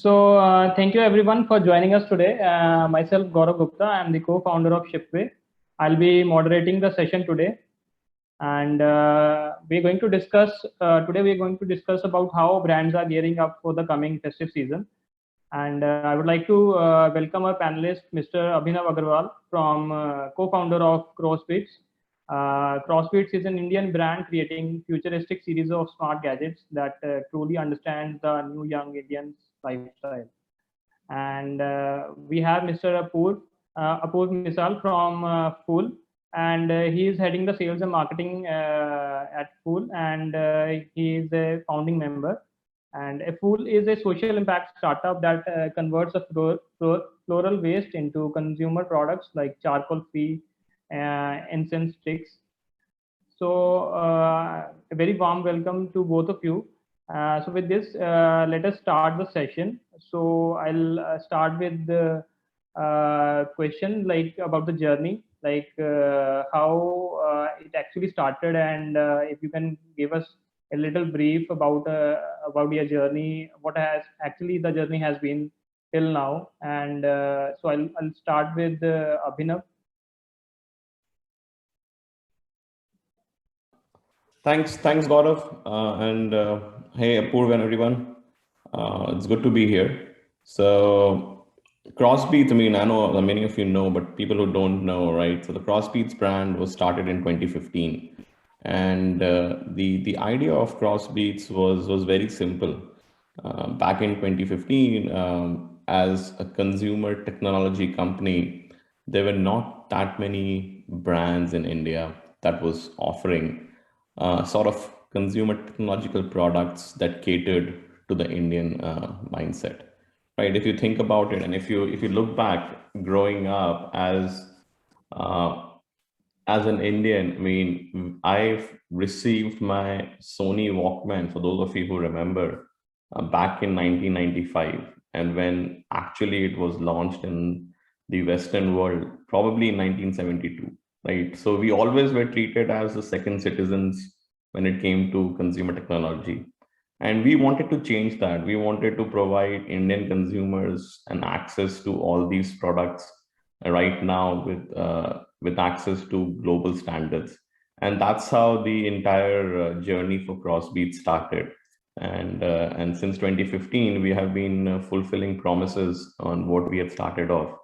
Thank you everyone for joining us today. Myself, Gaurav Gupta, I am the co-founder of Shipway. I'll be moderating the session today, and we're going to discuss today. We're going to discuss about how brands are gearing up for the coming festive season. And I would like to welcome our panelist, Mr. Abhinav Agarwal, from co-founder of Crossbeats. Crossbeats is an Indian brand creating futuristic series of smart gadgets that truly understand the new young Indians' lifestyle. And we have Mr. Apoor Misal from Fool, and he is heading the sales and marketing at Fool, and he is a founding member. And a Fool is a social impact startup that converts a floral waste into consumer products like charcoal-free incense sticks. A very warm welcome to both of you. With this, let us start the session. So I'll start with the question like about the journey, like how it actually started, and if you can give us a little brief about your journey, what has actually the journey has been till now. And I'll start with Abhinav. Thanks, Gaurav, and hey, Apurv and everyone. It's good to be here. So, Crossbeats, I mean, I know many of you know, but people who don't know, right? So, the Crossbeats brand was started in 2015, and the idea of Crossbeats was very simple. Back in 2015, as a consumer technology company, there were not that many brands in India that was offering sort of consumer technological products that catered to the Indian mindset, right? If you think about it, and if you look back, growing up uh, as an Indian, I mean, I've received my Sony Walkman, for those of you who remember, back in 1995, and when actually it was launched in the Western world, probably in 1972, right? So we always were treated as the second citizens when it came to consumer technology. And we wanted to change that. We wanted to provide Indian consumers an access to all these products right now with access to global standards. And that's how the entire journey for Crossbeat started. And since 2015, we have been fulfilling promises on what we had started off.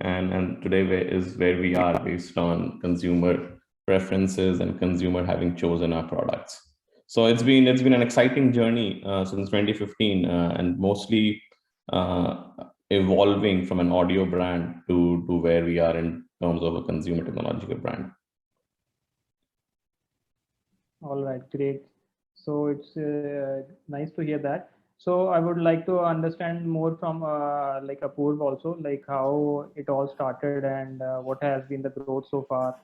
And today is where we are based on consumer preferences and consumer having chosen our products. So it's been an exciting journey since 2015, and mostly uh, evolving from an audio brand to where we are in terms of a consumer technological brand. All right, great. So it's nice to hear that. So I would like to understand more from like Apurv also, like how it all started and what has been the growth so far.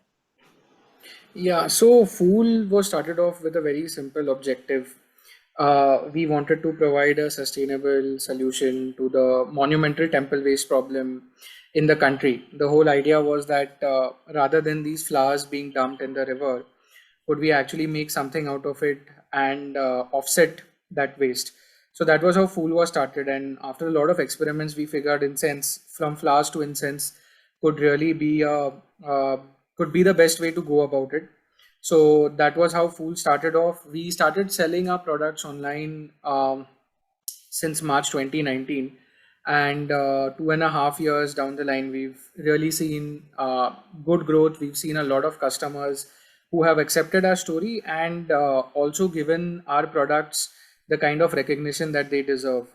Yeah, so Fool was started off with a very simple objective. We wanted to provide a sustainable solution to the monumental temple waste problem in the country. The whole idea was that rather than these flowers being dumped in the river, would we actually make something out of it and offset that waste? So that was how Fool was started. And after a lot of experiments, we figured incense, from flowers to incense, could really be could be the best way to go about it. So that was how Fool started off. We started selling our products online since March 2019, and 2.5 years down the line, we've really seen good growth. We've seen a lot of customers who have accepted our story and also given our products the kind of recognition that they deserve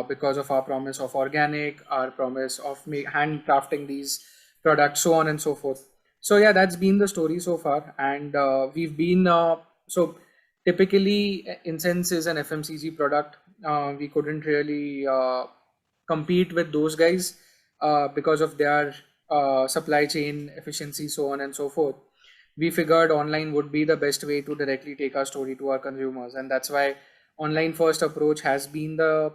because of our promise of organic, our promise of handcrafting these products, so on and so forth. So yeah, that's been the story so far, and we've been so typically incense is an FMCG product. We couldn't really compete with those guys because of their supply chain efficiency, so on and so forth. We figured online would be the best way to directly take our story to our consumers, and that's why online first approach has been the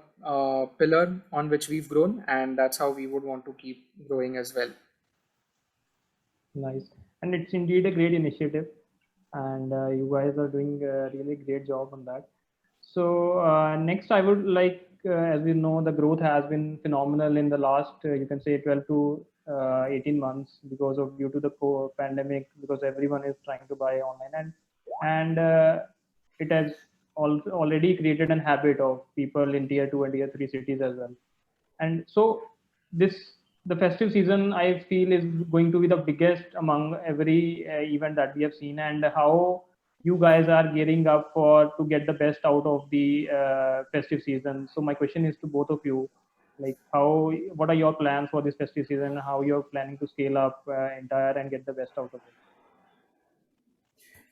pillar on which we've grown, and that's how we would want to keep growing as well. Nice. And it's indeed a great initiative, and you guys are doing a really great job on that. So next, I would like as we know, the growth has been phenomenal in the last, you can say 12 to 18 months because of due to the pandemic, because everyone is trying to buy online, and it has already created an habit of people in tier 2 and tier 3 cities as well. And so this the festive season, I feel, is going to be the biggest among every event that we have seen, and how you guys are gearing up for to get the best out of the festive season. So my question is to both of you, like what are your plans for this festive season, how you're planning to scale up entire and get the best out of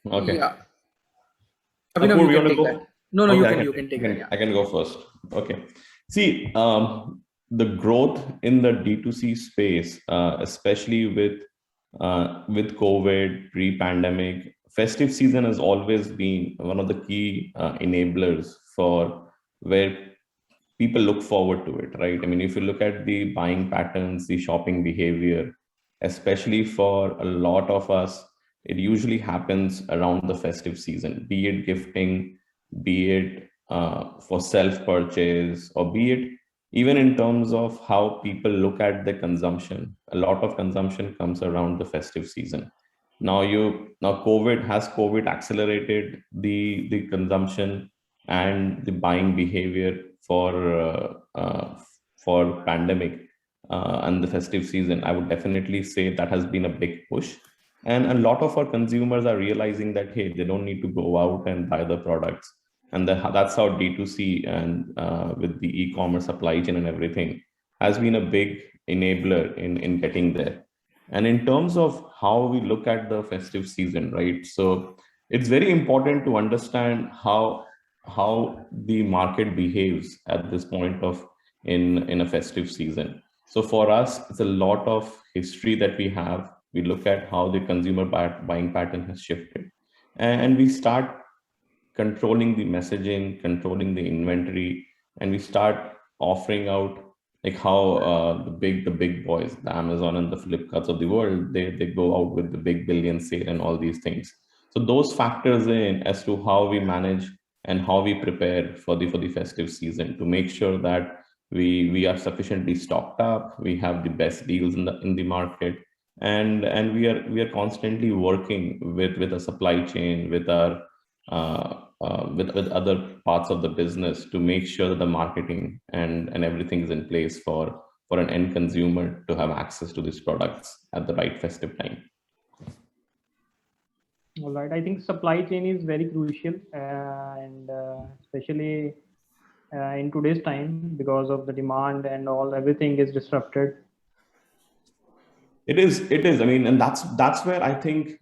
it? Okay. Yeah. Abhinav, Apoorv, you you can want to take go? that. No, Okay, you can take that. Yeah. I can go first. Okay. See, the growth in the D2C space, especially with COVID, pre-pandemic, festive season has always been one of the key enablers for where people look forward to it, right? I mean, if you look at the buying patterns, the shopping behavior, especially for a lot of us, it usually happens around the festive season, be it gifting, be it for self-purchase, or be it even in terms of how people look at the consumption. A lot of consumption comes around the festive season. Now COVID accelerated the consumption and the buying behavior for pandemic and the festive season. I would definitely say that has been a big push, and a lot of our consumers are realizing that, hey, they don't need to go out and buy the products, and that's how D2C and with the e-commerce supply chain and everything has been a big enabler in getting there. And in terms of how we look at the festive season, right? So it's very important to understand how the market behaves at this point of in a festive season. So for us, it's a lot of history that we have. We look at how the consumer buying pattern has shifted, and we start controlling the messaging, controlling the inventory, and we start offering out like how the big boys, the Amazon and the Flipkarts of the world, they go out with the big billion sale and all these things. So those factors in as to how we manage and how we prepare for the festive season to make sure that we are sufficiently stocked up, we have the best deals in the market, and we are constantly working with a supply chain, with our with other parts of the business to make sure that the marketing and everything is in place for an end consumer to have access to these products at the right festive time. All right, I think supply chain is very crucial, and especially in today's time, because of the demand and all, everything is disrupted. It is. I mean, and that's where I think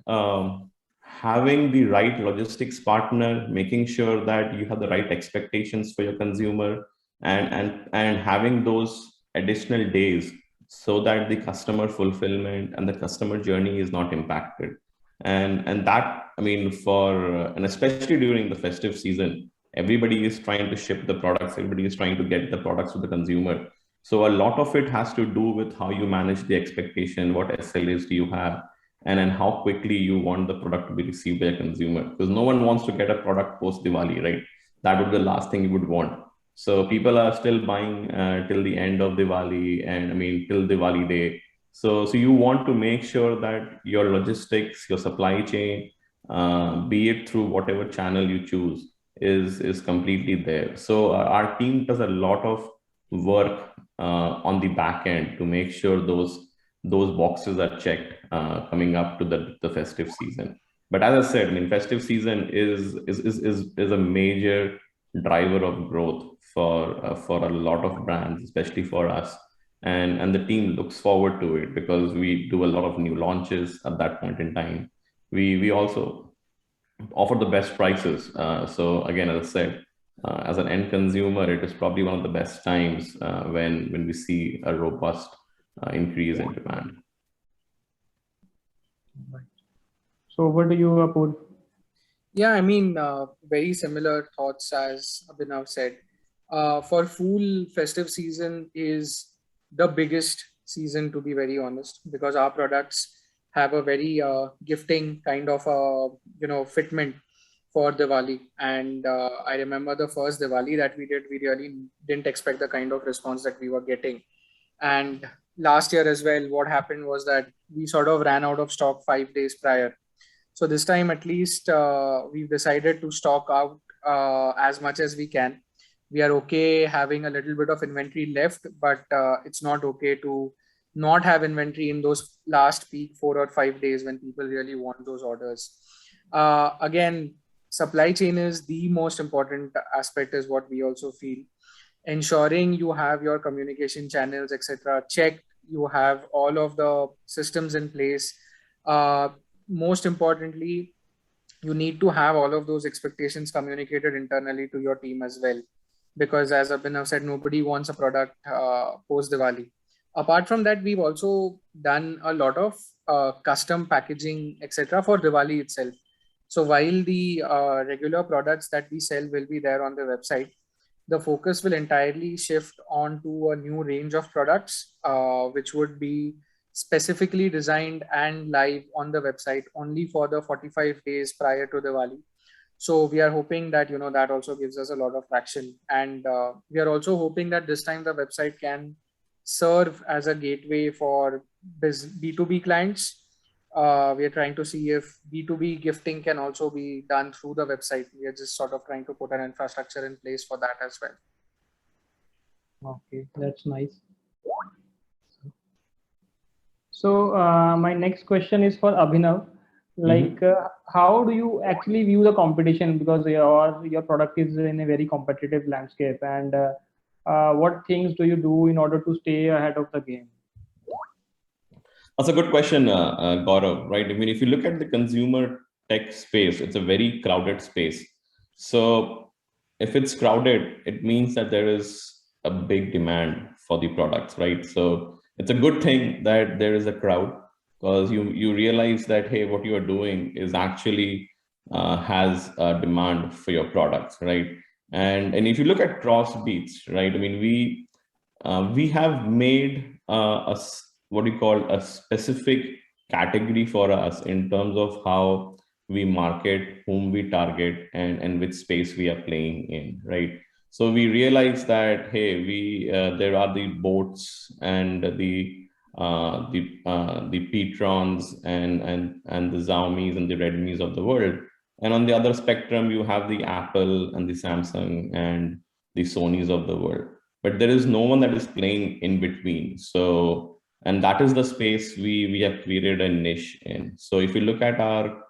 having the right logistics partner, making sure that you have the right expectations for your consumer, and having those additional days so that the customer fulfillment and the customer journey is not impacted. And that, I mean, and especially during the festive season, everybody is trying to ship the products, everybody is trying to get the products to the consumer. So a lot of it has to do with how you manage the expectation, what SLAs do you have, and then how quickly you want the product to be received by a consumer. Because no one wants to get a product post Diwali, right? That would be the last thing you would want. So people are still buying till the end of Diwali, and I mean till Diwali day. So you want to make sure that your logistics, your supply chain, be it through whatever channel you choose, is completely there. So our team does a lot of work on the back end to make sure those boxes are checked coming up to the festive season. But as I said, I mean, festive season is a major driver of growth for a lot of brands, especially for us. And the team looks forward to it because we do a lot of new launches at that point in time. We also offer the best prices. So again, as I said, as an end consumer, it is probably one of the best times when we see a robust increase in demand. So over to you, Apoorv. Yeah, I mean, very similar thoughts as Abhinav said. For Fool, festive season is the biggest season, to be very honest, because our products have a very gifting kind of fitment for Diwali. And I remember the first Diwali that we did, we really didn't expect the kind of response that we were getting. And last year as well, what happened was that we sort of ran out of stock 5 days prior. So this time, at least, we've decided to stock out as much as we can. We are okay having a little bit of inventory left, but it's not okay to not have inventory in those last peak 4 or 5 days when people really want those orders. Again, supply chain is the most important aspect, is what we also feel. Ensuring you have your communication channels, etc., checked, you have all of the systems in place. Most importantly, you need to have all of those expectations communicated internally to your team as well, because as Abhinav said, nobody wants a product post Diwali. Apart from that, we've also done a lot of custom packaging, etc., for Diwali itself. So while the regular products that we sell will be there on the website, the focus will entirely shift on to a new range of products, which would be specifically designed and live on the website only for the 45 days prior to Diwali. So we are hoping that, that also gives us a lot of traction. And we are also hoping that this time the website can serve as a gateway for B2B clients. We are trying to see if B2B gifting can also be done through the website. We are just sort of trying to put an infrastructure in place for that as well. Okay, that's nice. So my next question is for Abhinav. Like, how do you actually view the competition? Because your product is in a very competitive landscape, and what things do you do in order to stay ahead of the game? That's a good question, Gaurav, right? I mean, if you look at the consumer tech space, it's a very crowded space. So if it's crowded, it means that there is a big demand for the products, right? So it's a good thing that there is a crowd, because you realize that, hey, what you are doing is actually has a demand for your products, right? And if you look at Crossbeats, right? I mean, we have made what we call a specific category for us in terms of how we market, whom we target, and which space we are playing in, right? So we realize that, hey, there are the boats and the Petrons and the Xiaomis and the Redmis of the world, and on the other spectrum you have the Apple and the Samsung and the Sonys of the world, but there is no one that is playing in between. So, and that is the space we have created a niche in. So if you look at our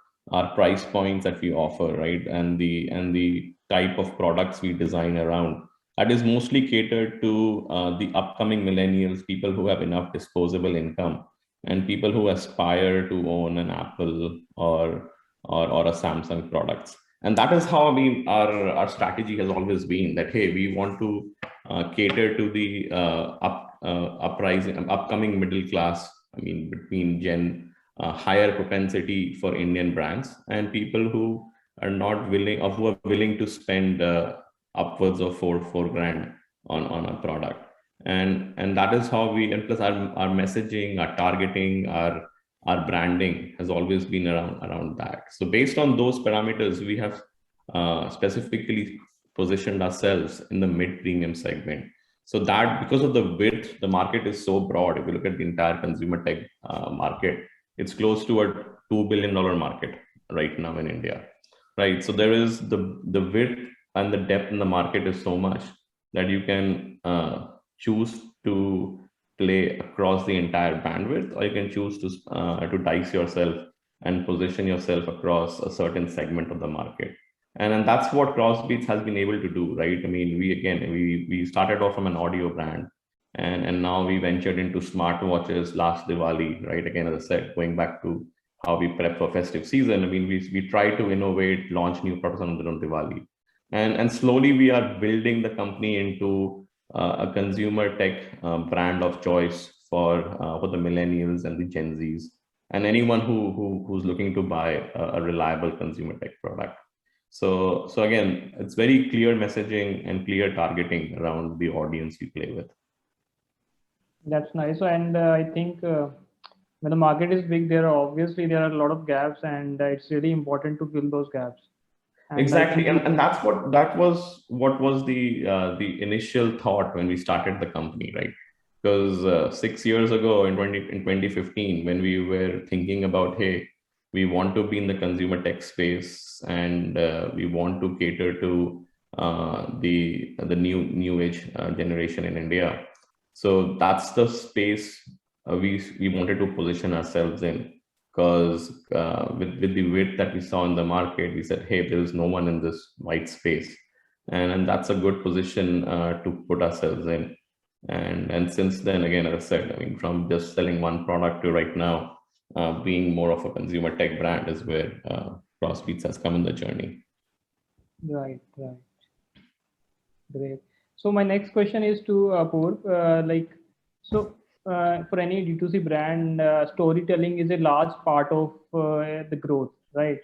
price points that we offer, right, and the type of products we design around, that is mostly catered to the upcoming millennials, people who have enough disposable income, and people who aspire to own an Apple or a Samsung products. And that is how, I mean, our strategy has always been that, hey, we want to cater to the upcoming middle class. I mean, between higher propensity for Indian brands and people who are not willing, or who are willing to spend upwards of four grand on a product. And that is how we, and plus our messaging, our targeting, our branding has always been around that. So based on those parameters, we have specifically positioned ourselves in the mid-premium segment. So that, because of the width, the market is so broad. If you look at the entire consumer tech market, it's close to a $2 billion market right now in India, right? So there is the width and the depth in the market is so much that you can choose to play across the entire bandwidth, or you can choose to dice yourself and position yourself across a certain segment of the market. And that's what Crossbeats has been able to do, right? I mean, we started off from an audio brand, and now we ventured into smartwatches last Diwali, right? Again, as I said, going back to how we prep for festive season, I mean, we try to innovate, launch new products on Diwali. And slowly we are building the company into a consumer tech brand of choice for the millennials and the Gen Zs, and anyone who's looking to buy a reliable consumer tech product. So again, it's very clear messaging and clear targeting around the audience we play with. That's nice. And I think when the market is big, there are a lot of gaps, and it's really important to fill those gaps. And I Exactly, think and that was what was the initial thought when we started the company, right? Because 6 years ago in 2015, when we were thinking about, hey, we want to be in the consumer tech space, and we want to cater to the new age generation in India. So that's the space we wanted to position ourselves in, because with the width that we saw in the market, we said, hey, there is no one in this white space, and that's a good position to put ourselves in. And since then, again, as I said, I mean, from just selling one product to right now being more of a consumer tech brand is where Crossbeats has come in the journey. right, right, great. So my next question is to Apoorv. For any D2C brand, storytelling is a large part of the growth, right?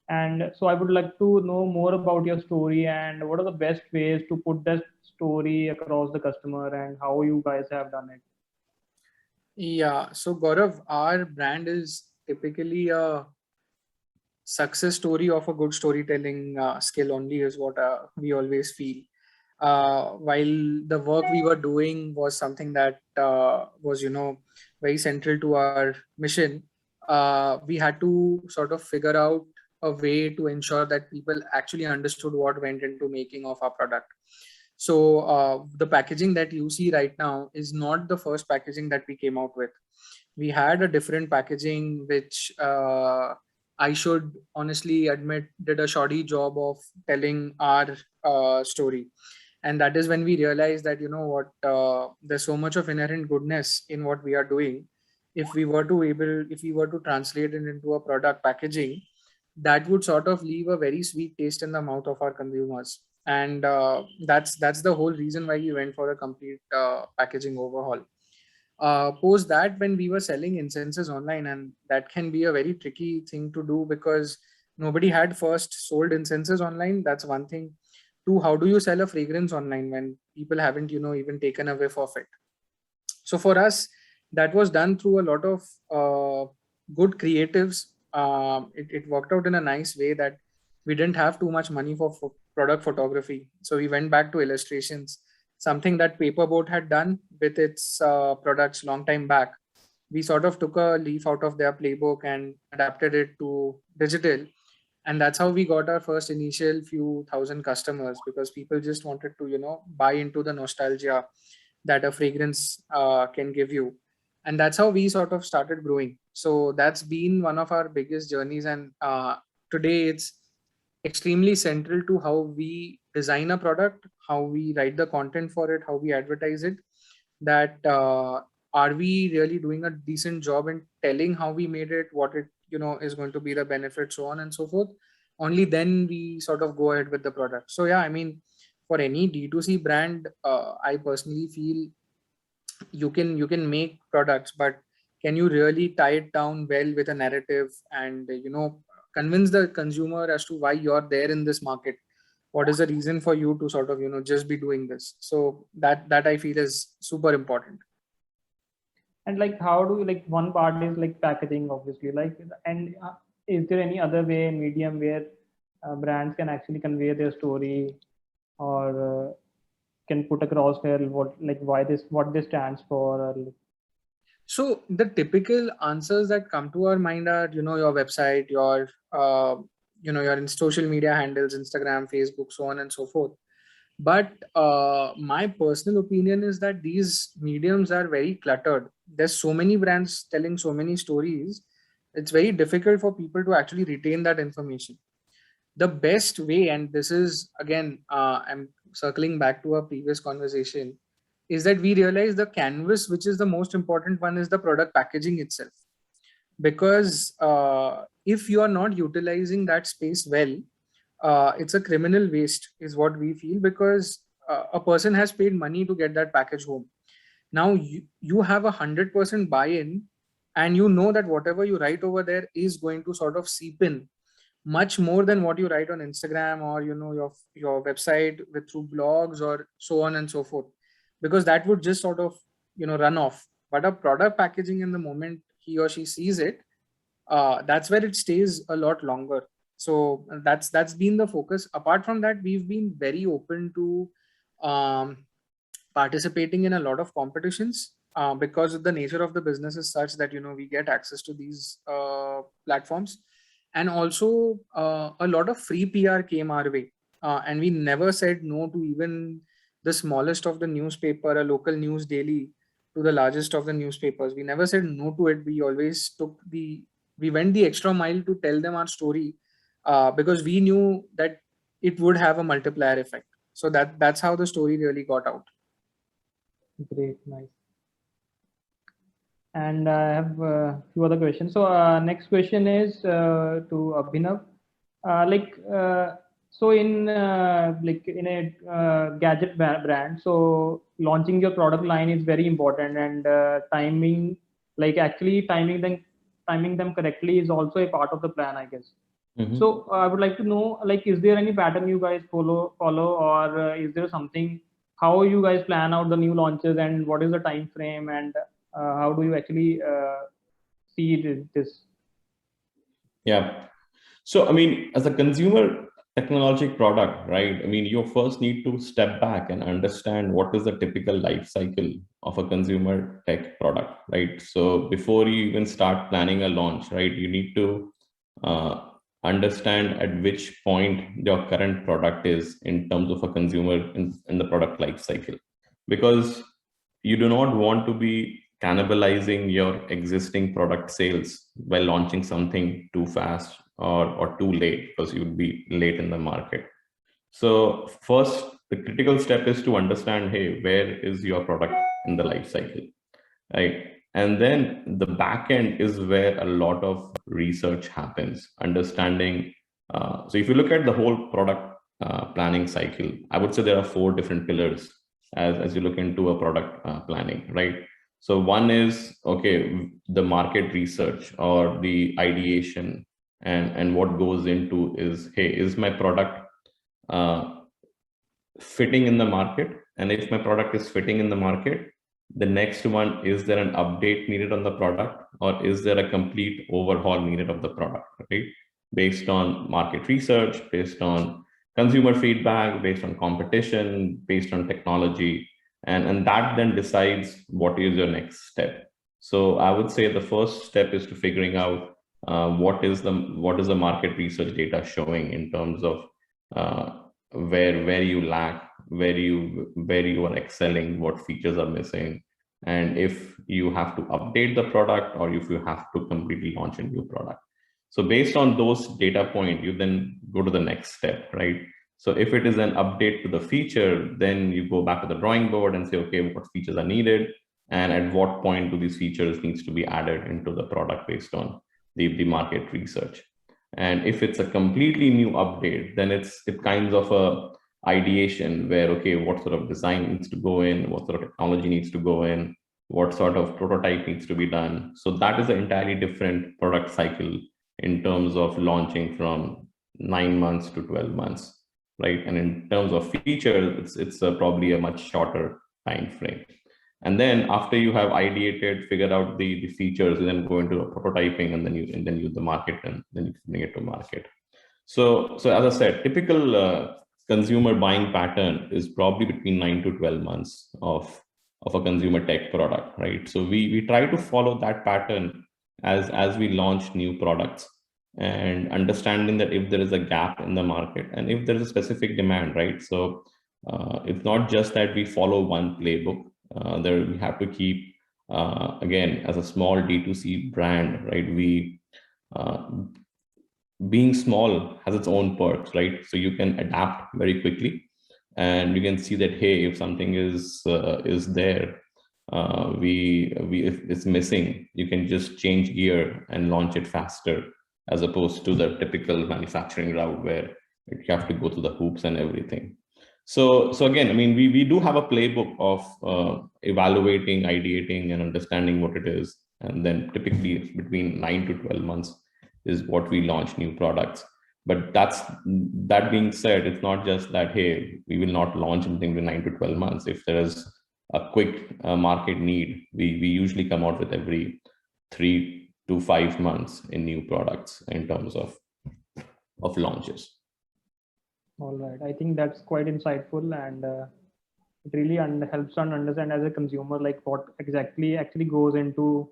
And so I would like to know more about your story and what are the best ways to put that story across the customer and how you guys have done it. Yeah, so Gaurav, our brand is typically a success story of a good storytelling skill only, is what we always feel. While the work we were doing was something that was, very central to our mission, we had to sort of figure out a way to ensure that people actually understood what went into making of our product. So the packaging that you see right now is not the first packaging that we came out with. We had a different packaging, which I should honestly admit did a shoddy job of telling our story. And that is when we realized that, there's so much of inherent goodness in what we are doing. If we were to translate it into a product packaging, that would sort of leave a very sweet taste in the mouth of our consumers. And that's the whole reason why we went for a complete packaging overhaul. Post that, when we were selling incenses online, and that can be a very tricky thing to do because nobody had first sold incenses online. That's one thing. Two, how do you sell a fragrance online when people haven't, even taken a whiff of it? So for us, that was done through a lot of good creatives. It worked out in a nice way that we didn't have too much money for product photography. So we went back to illustrations, something that Paperboat had done with its products long time back. We sort of took a leaf out of their playbook and adapted it to digital. And that's how we got our first initial few thousand customers, because people just wanted to, buy into the nostalgia that a fragrance can give you. And that's how we sort of started growing. So that's been one of our biggest journeys. And today it's extremely central to how we design a product, how we write the content for it, how we advertise it, that are we really doing a decent job in telling how we made it, what it is going to be the benefit, so on and so forth. Only then we sort of go ahead with the product. So yeah, I mean, for any D2C brand, I personally feel you can make products, but can you really tie it down well with a narrative and convince the consumer as to why you're there in this market? What is the reason for you to sort of just be doing this? So that I feel is super important. And like, how do you, like, one part is like packaging, obviously, like, and is there any other way, medium, where brands can actually convey their story or can put across their what this stands for? Or, So the typical answers that come to our mind are, your website, your, your in social media handles, Instagram, Facebook, so on and so forth. But my personal opinion is that these mediums are very cluttered. There's so many brands telling so many stories. It's very difficult for people to actually retain that information. The best way, and this is again, I'm circling back to our previous conversation, is that we realize the canvas, which is the most important one, is the product packaging itself. Because if you are not utilizing that space well, it's a criminal waste, is what we feel, because a person has paid money to get that package home. Now you have 100% buy-in, and you know that whatever you write over there is going to sort of seep in much more than what you write on Instagram or your website with through blogs or so on and so forth, because that would just sort of run off. But a product packaging, in the moment he or she sees it, that's where it stays a lot longer. So that's been the focus. Apart from that, we've been very open to participating in a lot of competitions because the nature of the business is such that we get access to these platforms, and also a lot of free PR came our way, and we never said no to even the smallest of the newspaper, a local news daily, to the largest of the newspapers. We never said no to it. We always we went the extra mile to tell them our story, because we knew that it would have a multiplier effect. So that's how the story really got out. Great, nice. And I have a few other questions. So next question is to Abhinav. So in a gadget brand, so launching your product line is very important, and timing, actually timing them correctly is also a part of the plan, I guess. Mhm. So I would like to know, is there any pattern you guys follow, or is there something, how you guys plan out the new launches, and what is the time frame, and how do you actually see this? Yeah. So, I mean, as a consumer technology product, right? I mean, you first need to step back and understand what is the typical life cycle of a consumer tech product, right? So before you even start planning a launch, right, you need to understand at which point your current product is in terms of a consumer in the product life cycle, because you do not want to be cannibalizing your existing product sales by launching something too fast or too late, because you would be late in the market. So first, the critical step is to understand, hey, where is your product in the life cycle, right? And then the back end is where a lot of research happens, understanding. So if you look at the whole product planning cycle, I would say there are 4 different pillars as you look into a product planning, right? So one is, okay, the market research or the ideation, and what goes into is, hey, is my product fitting in the market? And if my product is fitting in the market, the next one, is there an update needed on the product, or is there a complete overhaul needed of the product, right? Based on market research, based on consumer feedback, based on competition, based on technology, and that then decides what is your next step. So I would say the first step is to figuring out what is the market research data showing in terms of where you lack, where you are excelling, what features are missing, and if you have to update the product or if you have to completely launch a new product. So based on those data point, you then go to the next step, right? So if it is an update to the feature, then you go back to the drawing board and say, okay, what features are needed, and at what point do these features needs to be added into the product based on the market research. And if it's a completely new update, then it's kinds of a ideation where, okay, what sort of design needs to go in, what sort of technology needs to go in, what sort of prototype needs to be done. So that is an entirely different product cycle in terms of launching from 9 months to 12 months, right? And in terms of features, it's probably a much shorter time frame. And then after you have ideated, figured out the features, you then go into prototyping, and then use the market, and then you bring it to market. So as I said, typical consumer buying pattern is probably between 9 to 12 months of a consumer tech product, right? So we try to follow that pattern as we launch new products, and understanding that if there is a gap in the market and if there is a specific demand, right? So it's not just that we follow one playbook. There we have to keep, again, as a small D2C brand, right? We being small has its own perks, right? So you can adapt very quickly, and you can see that, hey, if something is there, if it's missing, you can just change gear and launch it faster, as opposed to the typical manufacturing route where you have to go through the hoops and everything. So again, I mean, we do have a playbook of evaluating, ideating, and understanding what it is, and then typically between 9 to 12 months is what we launch new products. But that being said, it's not just that, hey, we will not launch something in 9 to 12 months. If there is a quick market need, we usually come out with every 3 to 5 months in new products in terms of of launches. All right. I think that's quite insightful, and it really helps us understand as a consumer like what exactly actually goes into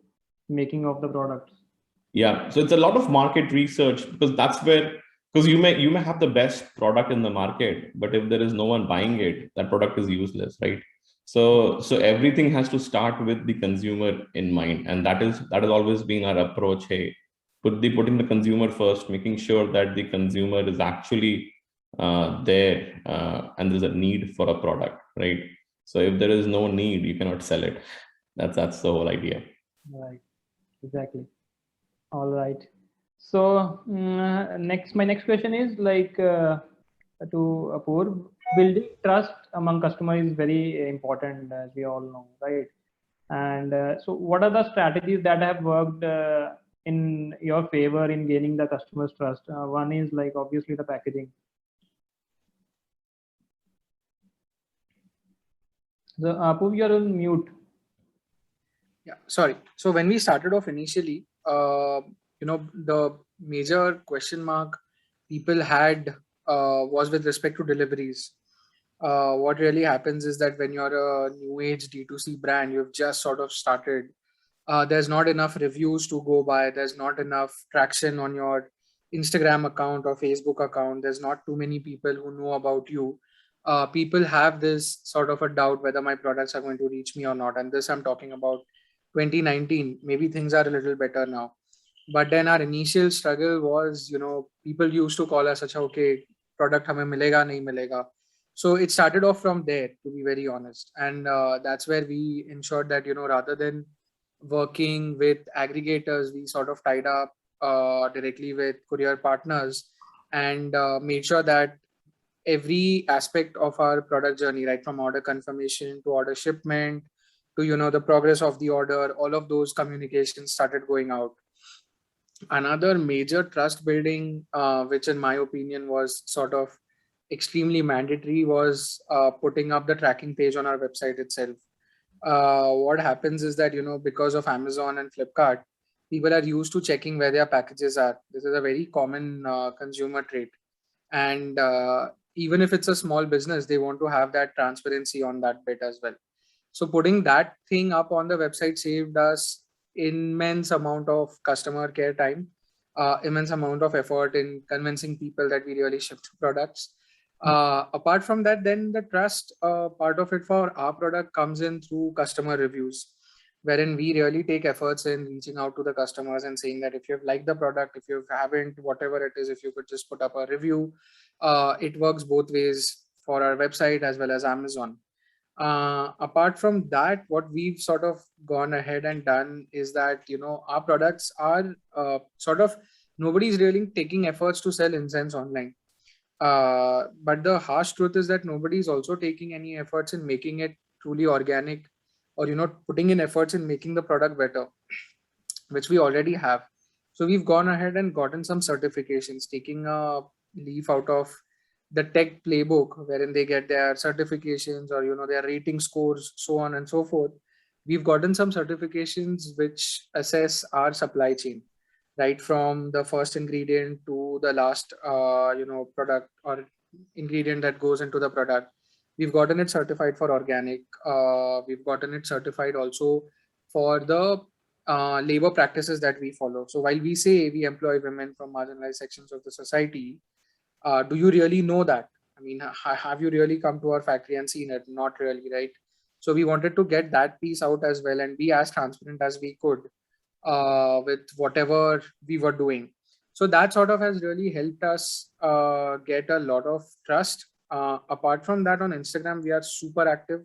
making of the products. Yeah, so it's a lot of market research, because that's where, because you may have the best product in the market, but if there is no one buying it, that product is useless, right? So everything has to start with the consumer in mind, and that has always been our approach. Hey, putting the consumer first, making sure that the consumer is actually there, and there's a need for a product, right? So if there is no need, you cannot sell it. That's the whole idea. Right. Exactly. All right. So my next question is like to Apoor, building trust among customers is very important, as we all know, right? And so, what are the strategies that have worked in your favor in gaining the customer's trust? One is like obviously the packaging. So, Apoor, you're on mute. Yeah, sorry. So when we started off initially, the major question mark people had was with respect to deliveries. What really happens is that when you're a new age D2C brand, you've just sort of started. There's not enough reviews to go by. There's not enough traction on your Instagram account or Facebook account. There's not too many people who know about you. People have this sort of a doubt whether my products are going to reach me or not. And this I'm talking about 2019. Maybe things are a little better now. But then our initial struggle was, people used to call us such, okay, product hame milega, nahi milega. So it started off from there, to be very honest. And that's where we ensured that, rather than working with aggregators, we sort of tied up directly with courier partners and made sure that every aspect of our product journey, right from order confirmation to order shipment to the progress of the order, all of those communications started going out. Another major trust building, which in my opinion was sort of extremely mandatory, was putting up the tracking page on our website itself. What happens is that because of Amazon and Flipkart, people are used to checking where their packages are. This is a very common consumer trait, and even if it's a small business, they want to have that transparency on that bit as well. So putting that thing up on the website saved us immense amount of customer care time, immense amount of effort in convincing people that we really shipped products. Apart from that, then the trust part of it for our product comes in through customer reviews, wherein we really take efforts in reaching out to the customers and saying that if you've liked the product, if you haven't, whatever it is, if you could just put up a review. It works both ways for our website as well as Amazon. Apart from that, what we've sort of gone ahead and done is that our products are sort of, nobody's really taking efforts to sell incense online. But the harsh truth is that nobody is also taking any efforts in making it truly organic, or putting in efforts in making the product better, which we already have. So we've gone ahead and gotten some certifications, taking a leaf out of the tech playbook, wherein they get their certifications or their rating scores, so on and so forth. We've gotten some certifications which assess our supply chain, right from the first ingredient to the last product or ingredient that goes into the product. We've gotten it certified for organic. We've gotten it certified also for the labor practices that we follow. So while we say we employ women from marginalized sections of the society, do you really know that? I mean, have you really come to our factory and seen it? Not really, right? So we wanted to get that piece out as well and be as transparent as we could with whatever we were doing. So that sort of has really helped us get a lot of trust. Apart from that, on Instagram, we are super active.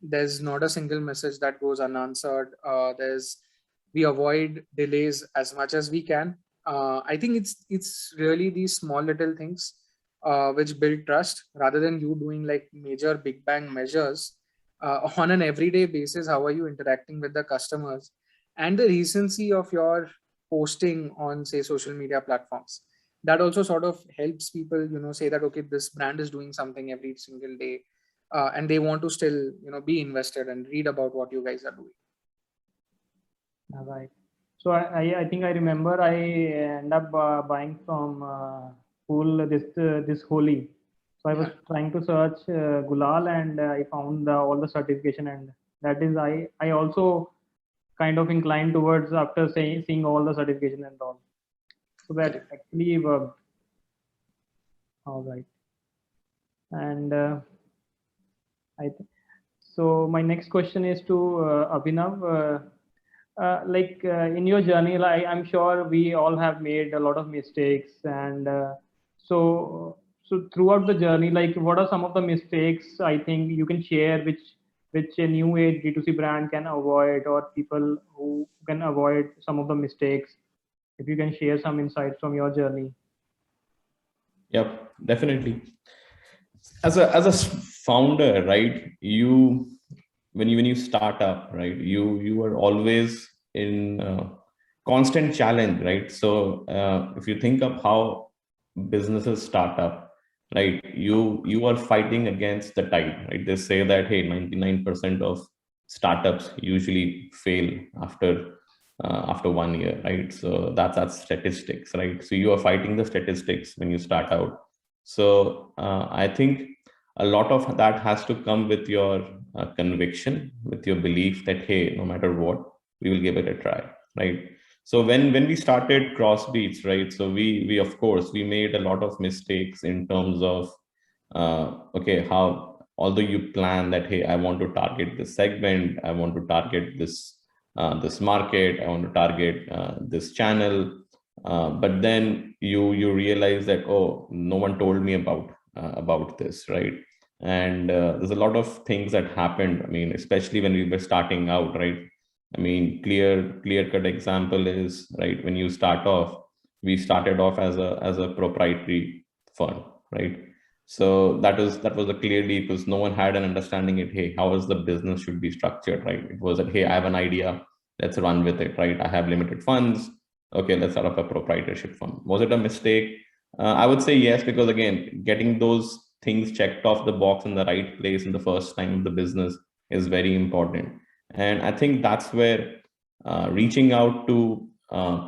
There's not a single message that goes unanswered. We avoid delays as much as we can. I think it's really these small little things which build trust, rather than you doing like major big bang measures. On an everyday basis, how are you interacting with the customers, and the recency of your posting on, say, social media platforms. That also sort of helps people say that okay, this brand is doing something every single day, and they want to still be invested and read about what you guys are doing. All right. So I think I remember I end up buying from Pool this Holi. So I was trying to search Gulal, and I found all the certification, and that is I also kind of inclined towards after seeing all the certification and all. So that actually worked. All right. And so my next question is to Abhinav. In your journey, like I'm sure we all have made a lot of mistakes, and so throughout the journey, like what are some of the mistakes I think you can share, which a new age D2C brand can avoid, or people who can avoid some of the mistakes? If you can share some insights from your journey. Yep, definitely. As a founder, right? When you start up, right? You are always in constant challenge, right? So if you think of how businesses start up, right? You are fighting against the tide, right? They say that hey, 99% of startups usually fail after 1 year, right? So that's statistics, right? So you are fighting the statistics when you start out. So I think a lot of that has to come with your conviction, with your belief that hey, no matter what, we will give it a try, right? So when we started Crossbeats, right? So we of course we made a lot of mistakes in terms of okay, how although you plan that hey, I want to target this segment, I want to target this market, I want to target this channel, but then you realize that oh, no one told me about this, right? And there's a lot of things that happened. I mean, especially when we were starting out, right? I mean, clear cut example is right when you start off. We started off as a proprietary fund, right? So that was a clearly because no one had an understanding it. Hey, how is the business should be structured, right? It was that hey, I have an idea, let's run with it, right? I have limited funds. Okay, let's start up a proprietorship fund. Was it a mistake? I would say yes, because again, getting those things checked off the box in the right place in the first time of the business is very important. And I think that's where reaching out to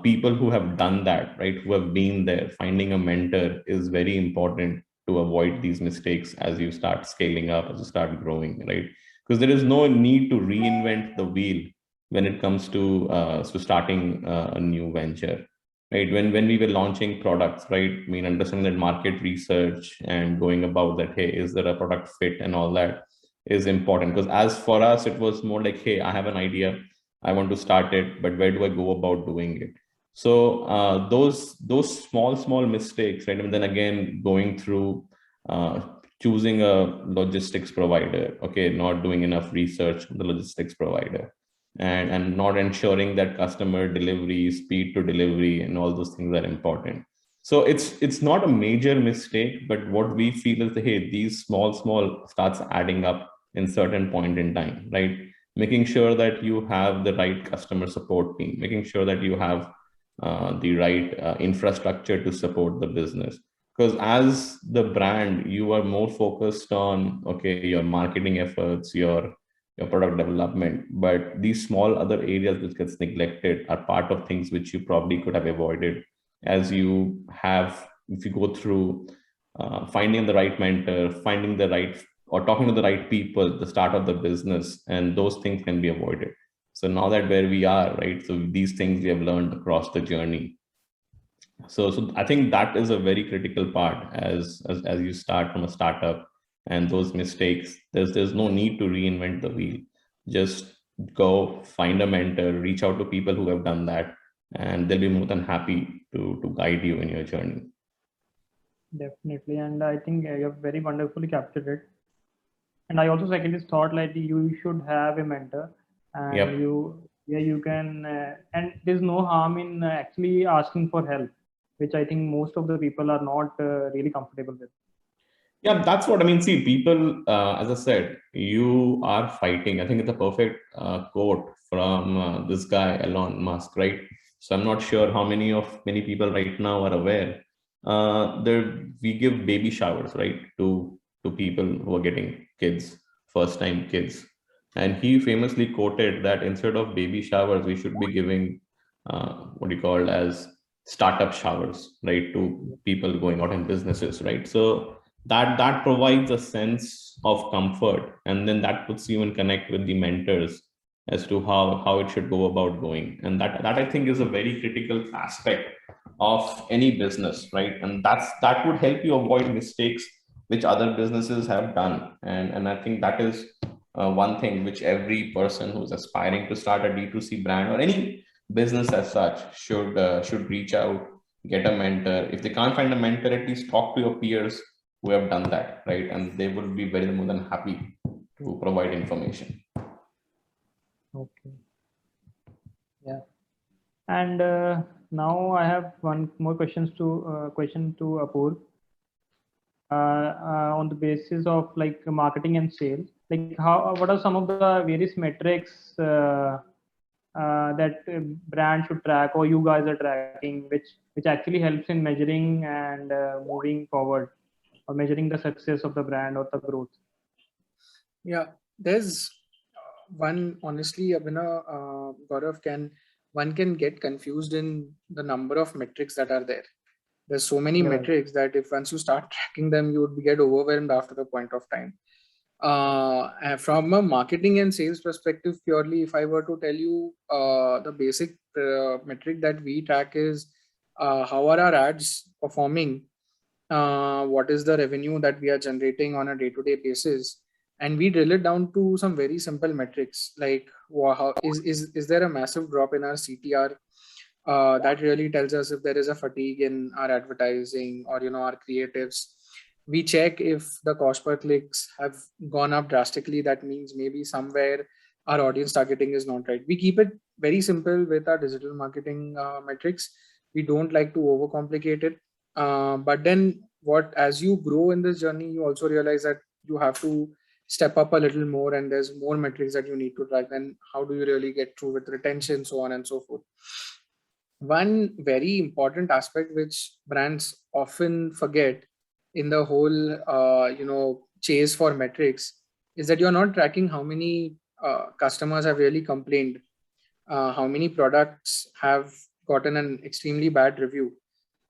people who have done that, right, who have been there, finding a mentor is very important to avoid these mistakes as you start scaling up, as you start growing, right? Because there is no need to reinvent the wheel when it comes to starting a new venture, right? When we were launching products, right? I mean, understanding that market research and going about that, hey, is there a product fit and all that is important. Because as for us, it was more like, hey, I have an idea, I want to start it, but where do I go about doing it? So those small mistakes, right? And then again, going through choosing a logistics provider, okay, not doing enough research on the logistics provider, and not ensuring that customer delivery, speed to delivery, and all those things are important. So it's not a major mistake, but what we feel is that, hey, these small starts adding up in certain point in time, right? Making sure that you have the right customer support team, making sure that you have the right infrastructure to support the business. Because as the brand, you are more focused on, okay, your marketing efforts, your product development, but these small other areas which gets neglected are part of things which you probably could have avoided as you have, if you go through finding the right mentor, finding the right or talking to the right people at the start of the business, and those things can be avoided. So now that where we are, right? So these things we have learned across the journey. So I think that is a very critical part as you start from a startup, and those mistakes, there's no need to reinvent the wheel. Just go find a mentor, reach out to people who have done that, and they'll be more than happy to guide you in your journey. Definitely, and I think you have very wonderfully captured it. And I also second this thought, like you should have a mentor, and Yep. you can, and there's no harm in actually asking for help, which I think most of the people are not really comfortable with. Yeah, that's what I mean. See, people, as I said, you are fighting. I think it's a perfect quote from this guy, Elon Musk, right? So I'm not sure how many people right now are aware. We give baby showers, right, to people who are getting kids, first time kids. And he famously quoted that instead of baby showers, we should be giving what you call as startup showers, right, to people going out in businesses, right? So that provides a sense of comfort, and then that puts you in connect with the mentors as to how it should go about going, and that I think is a very critical aspect of any business, right? And that would help you avoid mistakes which other businesses have done, and I think that is one thing which every person who's aspiring to start a D2C brand or any business as such should reach out, get a mentor. If they can't find a mentor, at least talk to your peers who have done that, right? And they will be very more than happy to provide information. Okay. Yeah. And now I have one more question to Apoor. On the basis of like marketing and sales, like what are some of the various metrics that brand should track, or you guys are tracking, which actually helps in measuring and moving forward, or measuring the success of the brand or the growth? Yeah, there's one, honestly, Abhinav, Gaurav, one can get confused in the number of metrics that are there. There's so many Right. metrics that if once you start tracking them, you would get overwhelmed after a point of time. And from a marketing and sales perspective, purely, if I were to tell you, the basic metric that we track is how are our ads performing, what is the revenue that we are generating on a day-to-day basis, and we drill it down to some very simple metrics like how is there a massive drop in our CTR. That really tells us if there is a fatigue in our advertising or our creatives. We check if the cost per clicks have gone up drastically. That means maybe somewhere our audience targeting is not right. We keep it very simple with our digital marketing metrics. We don't like to overcomplicate it. But then as you grow in this journey, you also realize that you have to step up a little more, and there's more metrics that you need to track. Then how do you really get through with retention, so on and so forth. One very important aspect which brands often forget in the whole chase for metrics is that you're not tracking how many customers have really complained, how many products have gotten an extremely bad review,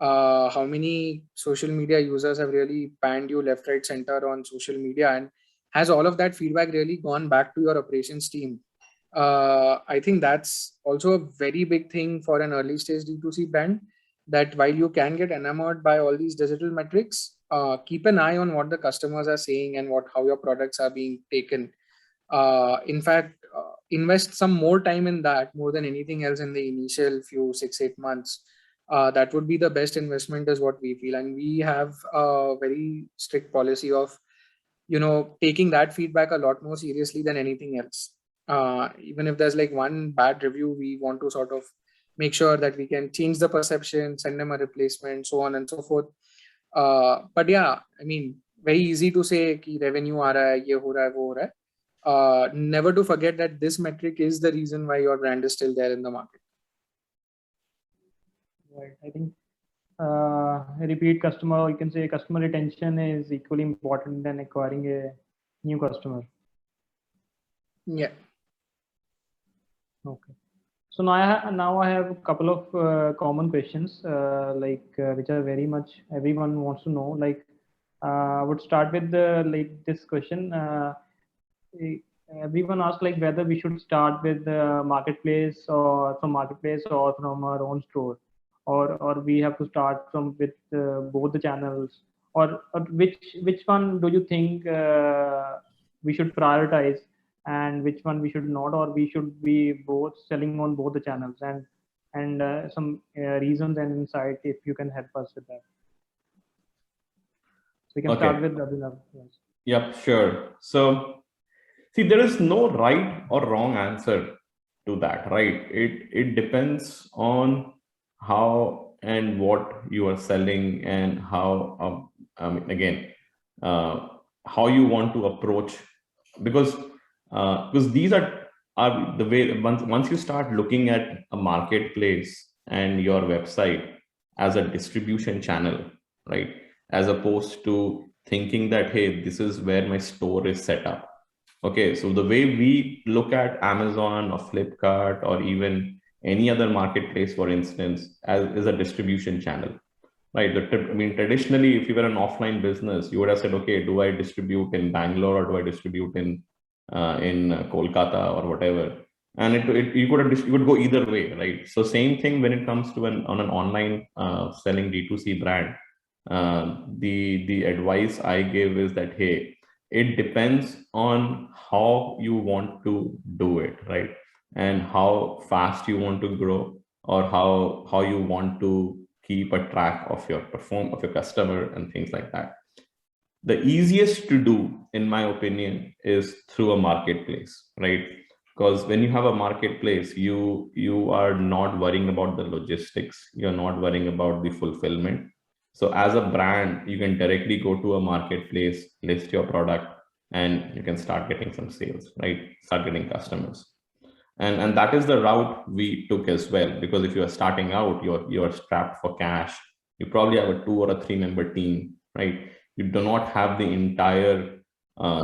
how many social media users have really panned you left, right, center on social media, and has all of that feedback really gone back to your operations team. I think that's also a very big thing for an early stage D2C brand, that while you can get enamored by all these digital metrics, keep an eye on what the customers are saying and how your products are being taken. In fact, invest some more time in that more than anything else in the initial few 6-8 months. That would be the best investment, is what we feel. And we have a very strict policy of taking that feedback a lot more seriously than anything else. Even if there's like one bad review, we want to sort of make sure that we can change the perception, send them a replacement, so on and so forth. But yeah, I mean, very easy to say ki revenue aa raha hai, ye ho raha hai, wo ho raha hai. Never to forget that this metric is the reason why your brand is still there in the market. Right. I think repeat customer, you can say customer retention is equally important than acquiring a new customer. Yeah. Okay. So now I have a couple of common questions, which are very much everyone wants to know. Like, I would start with this question. Everyone asks like whether we should start with the marketplace or from our own store, or we have to start with both the channels, or which one do you think we should prioritize, and which one we should not, or we should be both selling on both the channels, and some reasons and insight if you can help us with that. So we can start with Abhinav. Yes. Yep, sure. So see, there is no right or wrong answer to that, right? It depends on how and what you are selling, and how how you want to approach, because these are the way, once you start looking at a marketplace and your website as a distribution channel, right, as opposed to thinking that, hey, this is where my store is set up. Okay, so the way we look at Amazon or Flipkart or even any other marketplace, for instance, as is a distribution channel, right? I mean, traditionally, if you were an offline business, you would have said, okay, do I distribute in Bangalore or do I distribute in Kolkata or whatever? And you could go either way, right? So same thing when it comes to an online selling D2C brand. The advice I give is that, hey, it depends on how you want to do it, right? And how fast you want to grow, or how you want to keep a track of your customer and things like that. The easiest to do, in my opinion, is through a marketplace, right? Because when you have a marketplace, you are not worrying about the logistics, you're not worrying about the fulfillment. So as a brand, you can directly go to a marketplace, list your product, and you can start getting some sales, right? Start getting customers. And that is the route we took as well, because if you are starting out, you're strapped for cash. You probably have a 2 or a 3 member team, right? You do not have the entire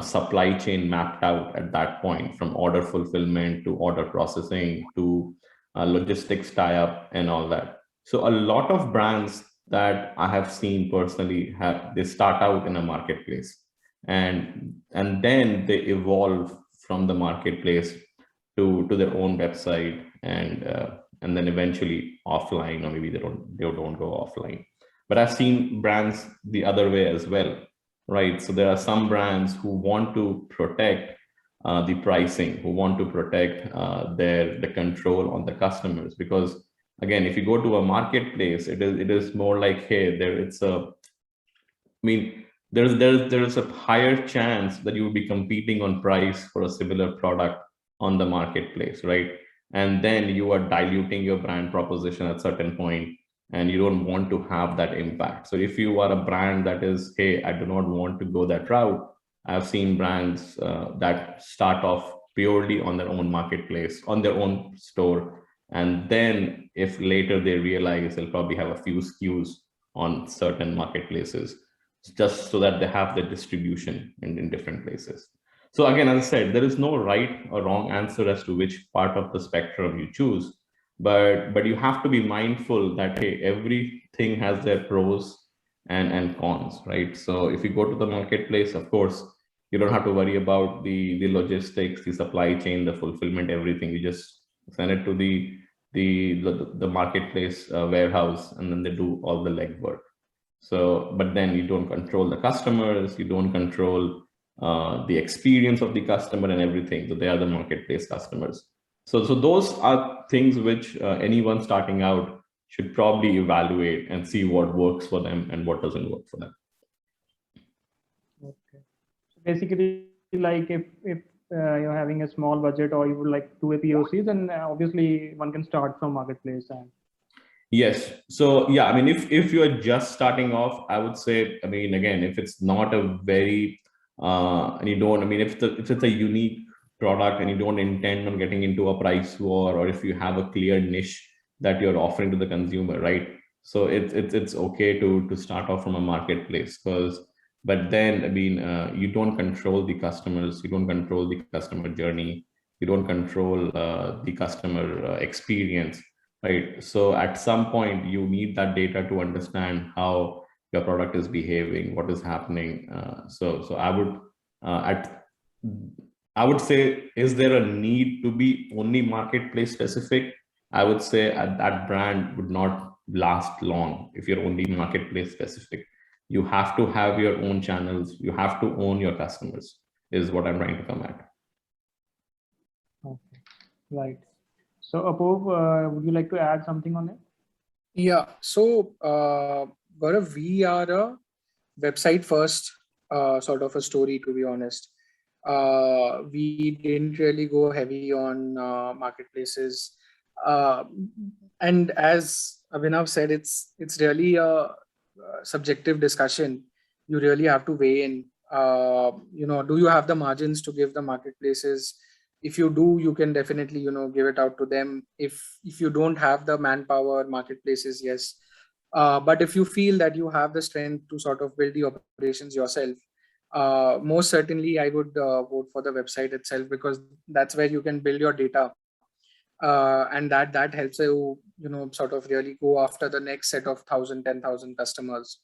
supply chain mapped out at that point, from order fulfillment to order processing to logistics tie-up and all that. So a lot of brands that I have seen personally they start out in a marketplace, and then they evolve from the marketplace to their own website, and then eventually offline, or maybe they don't go offline. But I've seen brands the other way as well, right? So there are some brands who want to protect the pricing, who want to protect the control on the customers, because again, if you go to a marketplace, it is more like, hey, there's a higher chance that you will be competing on price for a similar product on the marketplace, right? And then you are diluting your brand proposition at a certain point, and you don't want to have that impact. So if you are a brand that is, hey, I do not want to go that route, I've seen brands that start off purely on their own marketplace, on their own store. And then if later they realize, they'll probably have a few SKUs on certain marketplaces, just so that they have the distribution in different places. So again, as I said, there is no right or wrong answer as to which part of the spectrum you choose, but you have to be mindful that, hey, everything has their pros and cons, right? So if you go to the marketplace, of course, you don't have to worry about the logistics, the supply chain, the fulfillment, everything. You just send it to the marketplace warehouse, and then they do all the legwork. So, but then you don't control the customers, you don't control the experience of the customer and everything. So they are the marketplace customers. So those are things which anyone starting out should probably evaluate and see what works for them and what doesn't work for them. Okay. So basically, like if you're having a small budget, or you would like to do a POC, then obviously one can start from marketplace. And yes, so yeah, I mean, if you're just starting off, I would say, I mean, again, if it's not a very and you don't, I mean, if it's a unique product and you don't intend on getting into a price war, or if you have a clear niche that you're offering to the consumer, right? So it's okay to start off from a marketplace, but then, I mean, you don't control the customers, you don't control the customer journey, you don't control the customer experience, right? So at some point, you need that data to understand how your product is behaving, what is happening. So I would say, is there a need to be only marketplace specific? I would say that brand would not last long if you're only marketplace specific. You have to have your own channels. You have to own your customers, is what I'm trying to come at. okay, right. So Apurv, would you like to add something on it? Yeah. So Gaurav, we are a website first sort of a story, to be honest. We didn't really go heavy on marketplaces, and as Abhinav said, it's really a subjective discussion. You really have to weigh in. Do you have the margins to give the marketplaces? If you do, you can definitely give it out to them. If you don't have the manpower, marketplaces, yes. But if you feel that you have the strength to sort of build the operations yourself, most certainly I would vote for the website itself, because that's where you can build your data. and that helps you sort of really go after the next set of 1,000, 10,000 customers.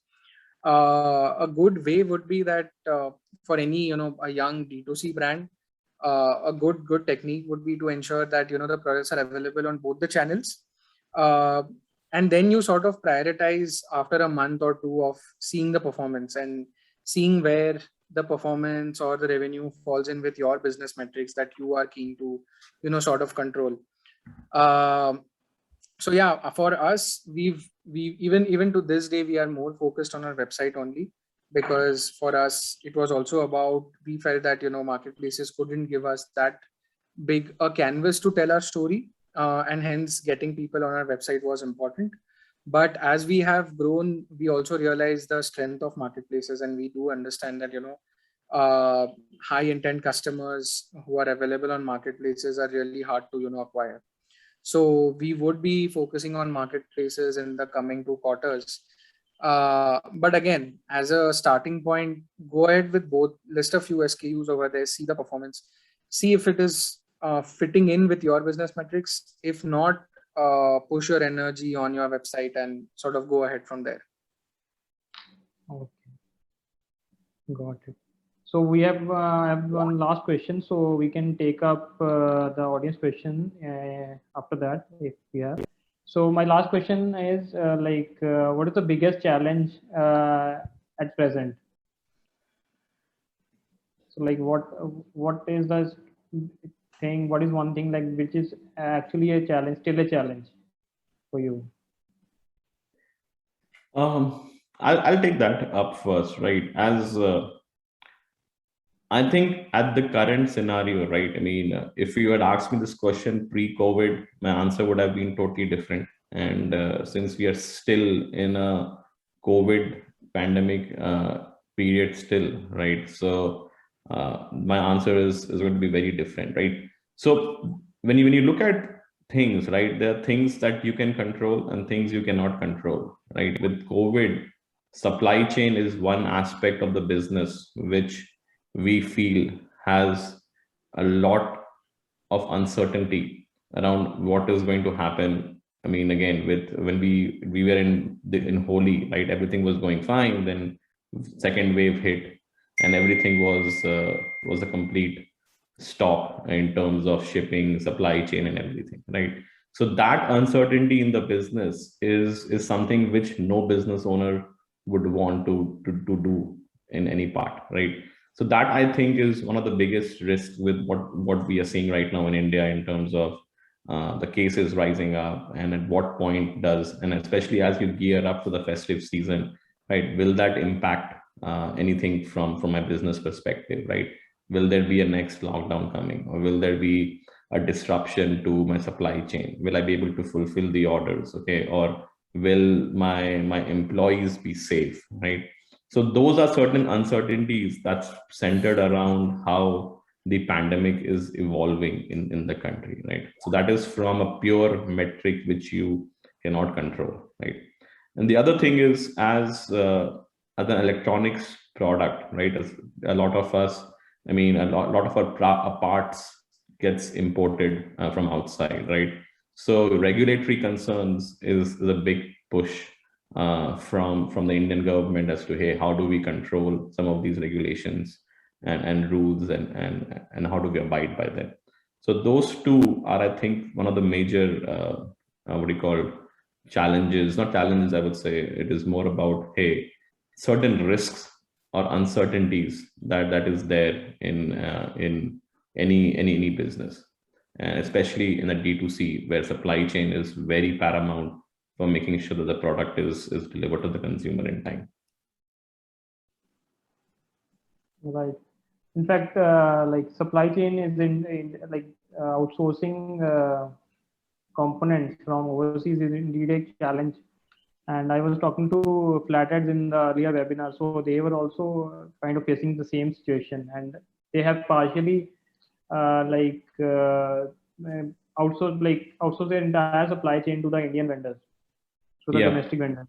A good way would be that for any a young D2C brand, a good technique would be to ensure that the products are available on both the channels, uh, and then you sort of prioritize after a month or two of seeing the performance and seeing where the performance or the revenue falls in with your business metrics that you are keen to sort of control. Um so yeah, for us, we even to this day we are more focused on our website only, because for us it was also about, we felt that marketplaces couldn't give us that big a canvas to tell our story, and hence getting people on our website was important. But as we have grown, we also realize the strength of marketplaces, and we do understand that high intent customers who are available on marketplaces are really hard to acquire. So we would be focusing on marketplaces in the coming 2 quarters. But again, as a starting point, go ahead with both, list a few SKUs over there, see the performance, see if it is fitting in with your business metrics. If not, push your energy on your website and sort of go ahead from there. Okay, got it. So we have one last question, so we can take up the audience question after that if we have. So my last question is what is the biggest challenge at present? So like what is the thing? What is one thing like which is actually a challenge, still a challenge for you? I'll take that up first, right? As I think at the current scenario, right? I mean, if you had asked me this question pre-COVID, my answer would have been totally different. And since we are still in a COVID pandemic period still, right? So my answer is going to be very different, right? So when you look at things, right, there are things that you can control and things you cannot control, right? With COVID, supply chain is one aspect of the business which we feel has a lot of uncertainty around what is going to happen. I mean, again, with when we were in Holi, right, everything was going fine. Then second wave hit, and everything was a complete stop in terms of shipping, supply chain, and everything, right? So that uncertainty in the business is something which no business owner would want to do in any part, right? So that I think is one of the biggest risks with what we are seeing right now in India in terms of the cases rising up, and at what point does, and especially as you gear up to the festive season, right? Will that impact anything from my business perspective, right? Will there be a next lockdown coming, or will there be a disruption to my supply chain? Will I be able to fulfill the orders, okay? Or will my employees be safe, right? So those are certain uncertainties that's centered around how the pandemic is evolving in the country, right? So that is from a pure metric which you cannot control, right? And the other thing is, as an electronics product, right? As a lot of us, I mean, a lot of our parts gets imported from outside, right? So regulatory concerns is a big push from the Indian government as to, hey, how do we control some of these regulations and rules, and how do we abide by them? So those two are, I think, one of the major what do you call challenges? Not challenges, I would say. It is more about, hey, certain risks or uncertainties that is there in any business, and especially in a D2C where supply chain is very paramount for making sure that the product is delivered to the consumer in time. Right. In fact, like supply chain is in like outsourcing components from overseas is indeed a challenge. And I was talking to Flatheads in the earlier webinar, so they were also kind of facing the same situation, and they have partially outsourced their entire supply chain to the Indian vendors, to the domestic vendors.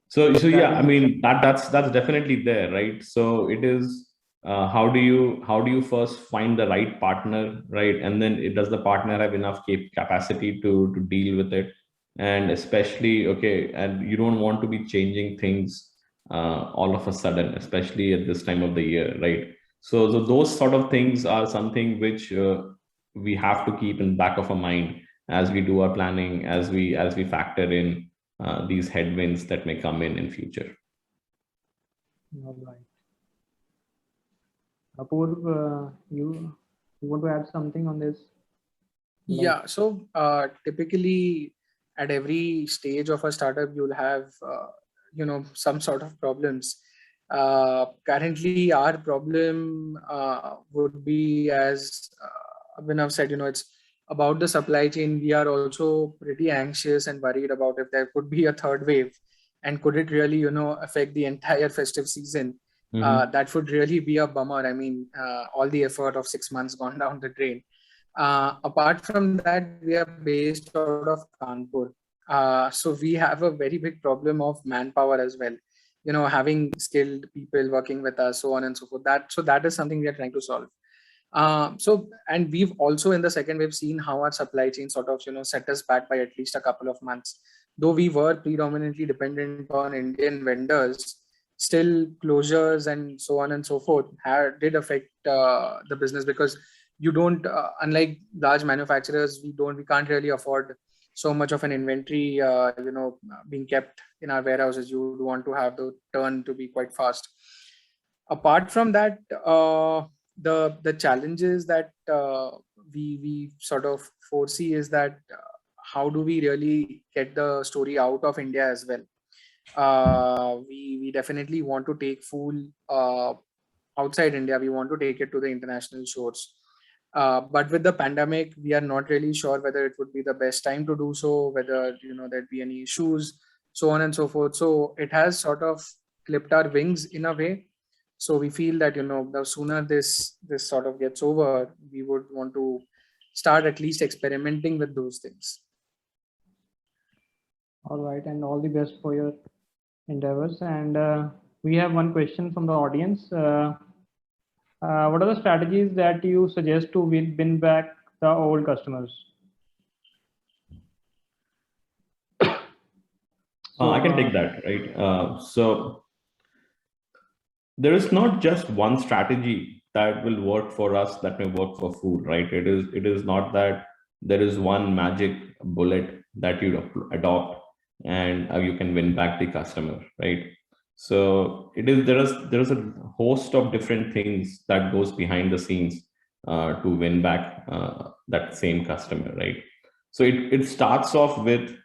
So yeah, I mean that's definitely there, right? So it is how do you first find the right partner, right? And then does the partner have enough capacity to deal with it? And especially, okay, and you don't want to be changing things all of a sudden, especially at this time of the year, right? So those sort of things are something which we have to keep in back of our mind as we do our planning, as we factor in these headwinds that may come in future. All right. Apoorv, you want to add something on this? Yeah, so typically at every stage of a startup, you'll have some sort of problems. Currently, our problem would be, as Abhinav said, it's about the supply chain. We are also pretty anxious and worried about if there could be a third wave, and could it really affect the entire festive season. That would really be a bummer. I mean, all the effort of 6 months gone down the drain. Apart from that, we are based out of Kanpur. So we have a very big problem of manpower as well. Having skilled people working with us, so on and so forth. That is something we are trying to solve. And we've also in the second wave seen how our supply chain sort of set us back by at least a couple of months. Though we were predominantly dependent on Indian vendors, still closures and so on and so forth did affect the business, because you don't unlike large manufacturers, we can't really afford so much of an inventory being kept in our warehouses. You would want to have the turn to be quite fast. Apart from that, the challenges that we sort of foresee is that how do we really get the story out of India as well. We definitely want to take Fool outside India. We want to take it to the international shores. But with the pandemic, we are not really sure whether it would be the best time to do so, whether there'd be any issues, so on and so forth. So it has sort of clipped our wings in a way. So we feel that the sooner this sort of gets over, we would want to start at least experimenting with those things. All right, and all the best for your endeavors. And we have one question from the audience. What are the strategies that you suggest to win back the old customers? I can take that, right? So there is not just one strategy that will work for us that may work for food, right? It is not that there is one magic bullet that you adopt and you can win back the customer, right? So there is a host of different things that goes behind the scenes to win back that same customer, right? So it starts off with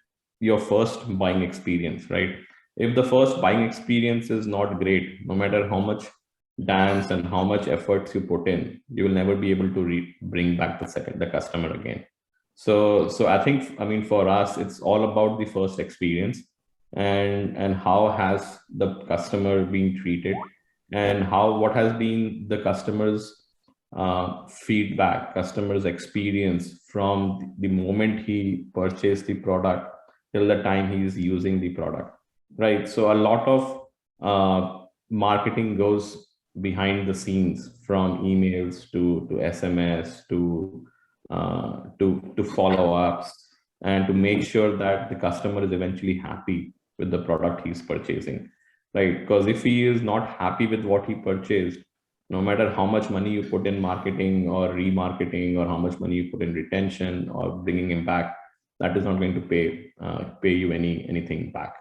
your first buying experience, right? If the first buying experience is not great, no matter how much dance and how much efforts you put in, you will never be able to bring back the customer again. So I think, I mean, for us, it's all about the first experience and how has the customer been treated, and what has been the customer's feedback, customer's experience from the moment he purchased the product till the time he is using the product, right? So a lot of marketing goes behind the scenes, from emails to SMS to follow-ups, and to make sure that the customer is eventually happy with the product he's purchasing, right? Because if he is not happy with what he purchased, no matter how much money you put in marketing or remarketing, or how much money you put in retention or bringing him back, that is not going to pay you anything back.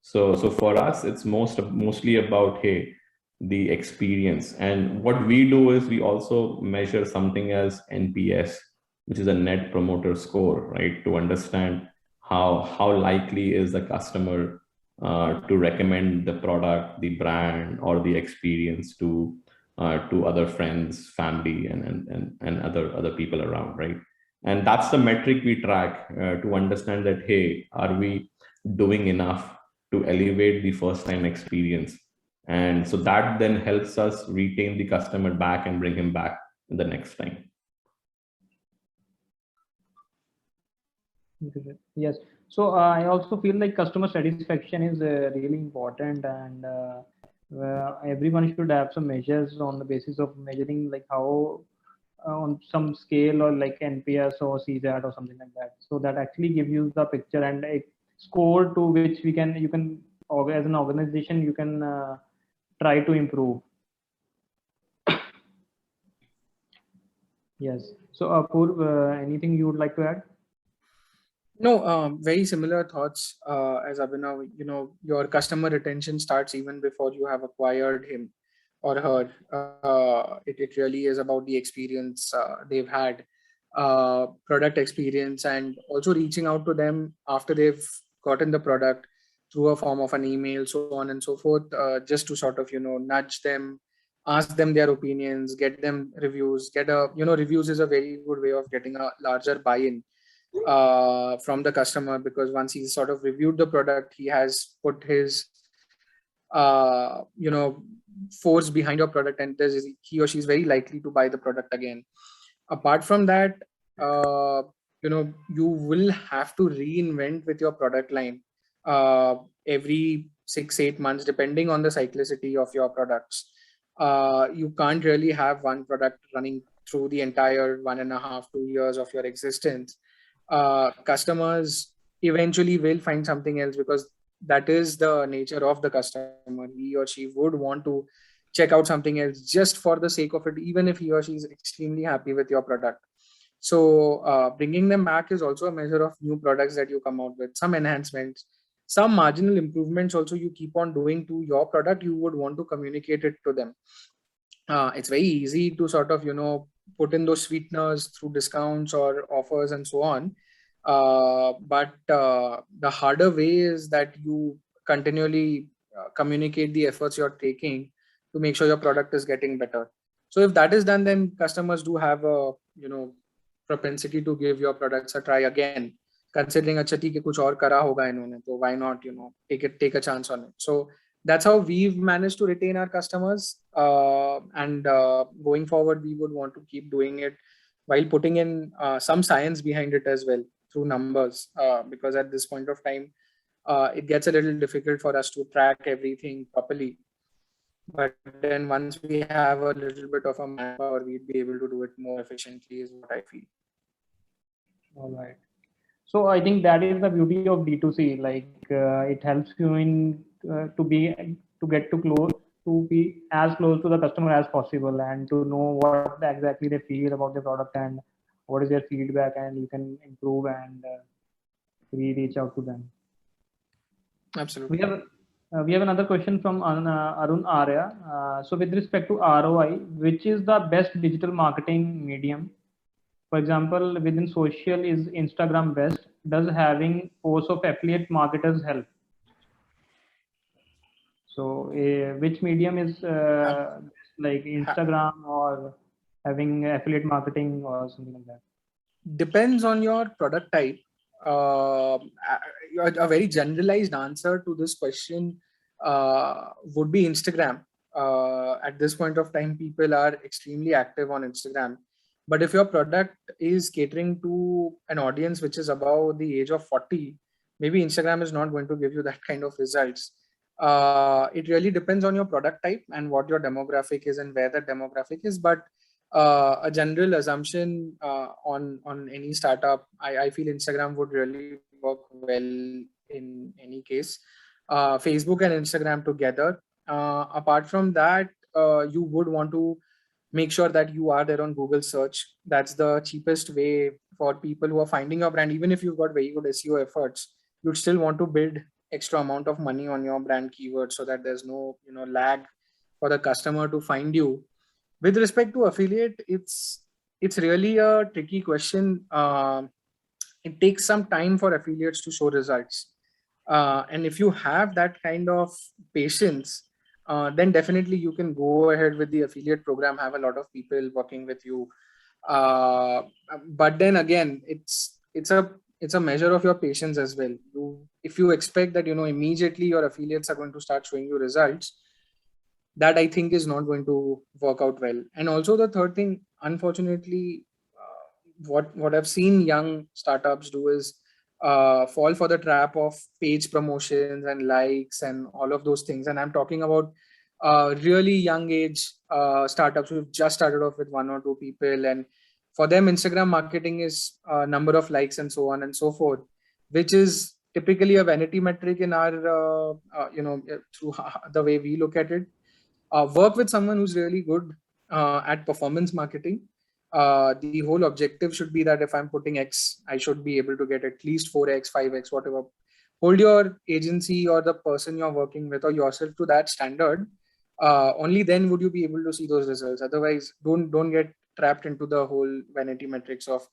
So for us, it's mostly about, hey, the experience. And what we do is we also measure something as NPS, which is a net promoter score, right? To understand how likely is the customer to recommend the product, the brand, or the experience to other friends, family, and other people around, right? And that's the metric we track to understand that, hey, are we doing enough to elevate the first time experience? And so that then helps us retain the customer back and bring him back the next time. Yes. So I also feel like customer satisfaction is really important, and everyone should have some measures on the basis of measuring like how on some scale or like NPS or CSAT or something like that. So that actually gives you the picture and a score to which you can as an organization you can try to improve. Yes. So Apurv, anything you would like to add? No, very similar thoughts as Abhinav. Your customer retention starts even before you have acquired him or her. It really is about the experience they've had, product experience, and also reaching out to them after they've gotten the product through a form of an email, so on and so forth, just to sort of, nudge them, ask them their opinions, get them reviews, reviews is a very good way of getting a larger buy-in from the customer, because once he's sort of reviewed the product, he has put his force behind your product, and he or she is very likely to buy the product again. Apart from that, you will have to reinvent with your product line every 6-8 months, depending on the cyclicity of your products. You can't really have one product running through the entire 1.5-2 years of your existence. Customers eventually will find something else, because that is the nature of the customer. He or she would want to check out something else just for the sake of it, even if he or she is extremely happy with your product. So bringing them back is also a measure of new products that you come out with, some enhancements, some marginal improvements also you keep on doing to your product. You would want to communicate it to them. It's very easy to sort of, put in those sweeteners through discounts or offers and so on. But the harder way is that you continually communicate the efforts you're taking to make sure your product is getting better. So if that is done, then customers do have a, propensity to give your products a try again, considering अच्छा ठीक है कुछ और करा होगा इन्होंने, तो why not, take a chance on it. So that's how we've managed to retain our customers, and going forward we would want to keep doing it while putting in some science behind it as well through numbers, because at this point of time it gets a little difficult for us to track everything properly. But then once we have a little bit of a manpower, we'd be able to do it more efficiently, is what I feel. All right. So I think that is the beauty of D2C. Like it helps you in to get to be as close to the customer as possible, and to know what exactly they feel about the product and what is their feedback, and you can improve and reach out to them. Absolutely. We have another question from Arun Arya. So with respect to ROI, which is the best digital marketing medium? For example, within social, is Instagram best? Does having posts of affiliate marketers help? So which medium is like Instagram or having affiliate marketing or something like that? Depends on your product type. A very generalized answer to this question would be Instagram. At this point of time, people are extremely active on Instagram. But if your product is catering to an audience which is above the age of 40, maybe Instagram is not going to give you that kind of results. It really depends on your product type and what your demographic is and where the demographic is. But a general assumption on any startup, I feel Instagram would really work well in any case. Facebook and Instagram together. Apart from that, you would want to make sure that you are there on Google search. That's the cheapest way for people who are finding your brand. Even if you've got very good SEO efforts, you'd still want to build extra amount of money on your brand keywords so that there's no lag for the customer to find you. With respect to affiliate, it's really a tricky question. It takes some time for affiliates to show results, and if you have that kind of patience, then definitely you can go ahead with the affiliate program, have a lot of people working with you. But then again, it's a measure of your patience as well. If you expect that immediately your affiliates are going to start showing you results, that I think is not going to work out well. And also the third thing, unfortunately, what I've seen young startups do is fall for the trap of page promotions and likes and all of those things. And I'm talking about really young age startups who've just started off with 1 or 2 people, and for them Instagram marketing is number of likes and so on and so forth, which is typically a vanity metric in our through the way we look at it. Work with someone who's really good at performance marketing. The whole objective should be that if I'm putting X, I should be able to get at least 4X, 5X, whatever. Hold your agency or the person you're working with or yourself to that standard. Only then would you be able to see those results. Otherwise, don't get trapped into the whole vanity metrics of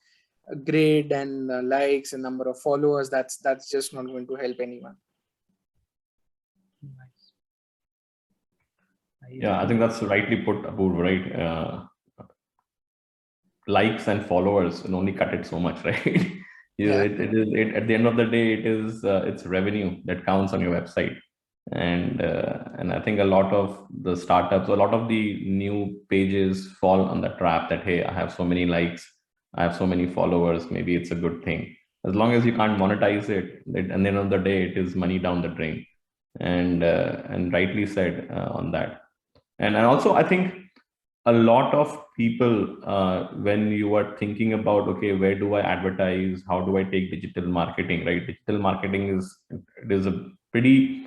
grade and likes and number of followers. That's just not going to help anyone. Yeah, I think that's rightly put, Apoorv, right? Likes and followers will only cut it so much, right? At the end of the day, it's revenue that counts on your website. And I think a lot of the startups, a lot of the new pages fall on the trap that, hey, I have so many likes, I have so many followers, maybe it's a good thing. As long as you can't monetize it, at the end of the day, it is money down the drain. And rightly said on that. And also, I think a lot of people, when you are thinking about, okay, where do I advertise? How do I take digital marketing, right? Digital marketing is a pretty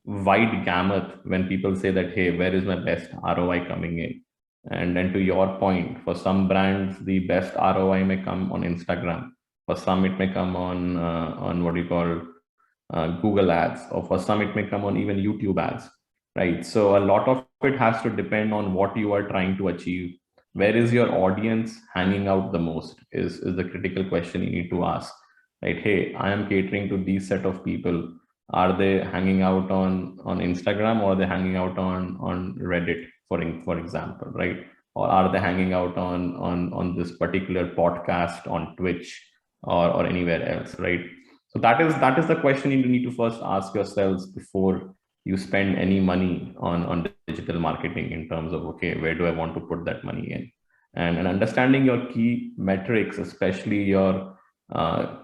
wide gamut when people say that, hey, where is my best ROI coming in? And then to your point, for some brands, the best ROI may come on Instagram. For some, it may come on what you call Google ads, or for some, it may come on even YouTube ads, right? So a lot of it has to depend on what you are trying to achieve. Where is your audience hanging out the most is the critical question you need to ask, right? Hey, I am catering to these set of people. Are they hanging out on Instagram, or are they hanging out on Reddit, for example, right? Or are they hanging out on this particular podcast on Twitch or anywhere else, right? So that is the question you need to first ask yourselves before you spend any money on digital marketing, in terms of, okay, where do I want to put that money in? And understanding your key metrics, especially your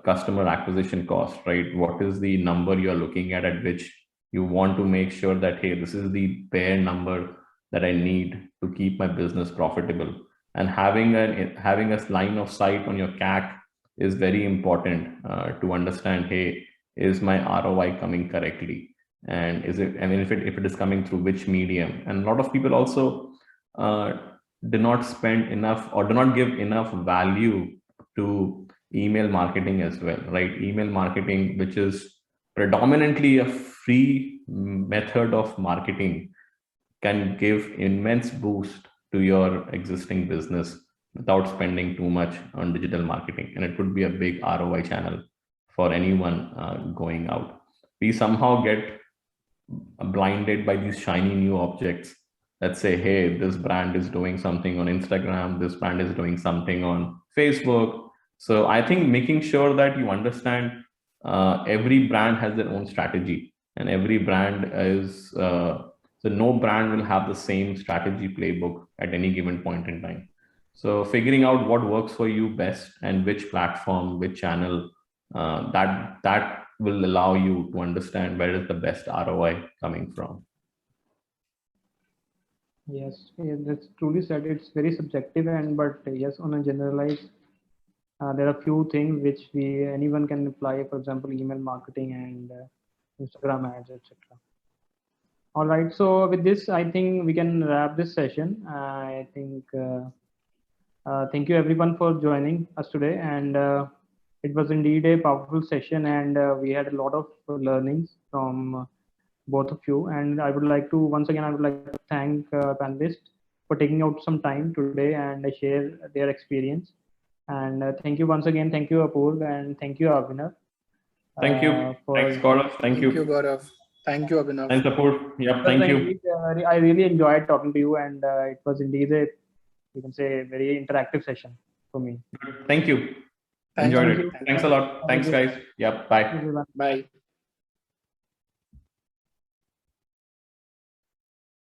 customer acquisition cost, right? What is the number you're looking at which you want to make sure that, hey, this is the bare number that I need to keep my business profitable. And having a line of sight on your CAC is very important to understand, hey, is my ROI coming correctly? And is it, I mean, if it is coming through which medium? And a lot of people also do not spend enough or do not give enough value to email marketing as well, right? Email marketing, which is predominantly a free method of marketing, can give immense boost to your existing business without spending too much on digital marketing. And it could be a big ROI channel for anyone going out. We somehow get blinded by these shiny new objects that say, hey, this brand is doing something on Instagram, this brand is doing something on Facebook. So I think making sure that you understand every brand has their own strategy, and every brand is, so no brand will have the same strategy playbook at any given point in time. So figuring out what works for you best and which platform, which channel, that will allow you to understand where is the best ROI coming from. Yes, that's truly said. It's very subjective, but yes, on a generalized, there are few things which anyone can apply. For example, email marketing and Instagram ads, etc. All right. So with this, I think we can wrap this session. I think thank you everyone for joining us today, and it was indeed a powerful session, and we had a lot of learnings from both of you. And I would like to thank panelists for taking out some time today and share their experience. And thank you once again. Thank you, Apoorv, and thank you, Abhinav. Thank you. Thanks, Gaurav. Thank you. Thank you, Gaurav. Thank you, Abhinav. Thanks, Apoorv. Yep, thank you. I really enjoyed talking to you, and it was indeed you can say, a very interactive session for me. Thank you. Enjoyed it. Thanks a lot. Thanks, guys. Yep. Bye. Bye.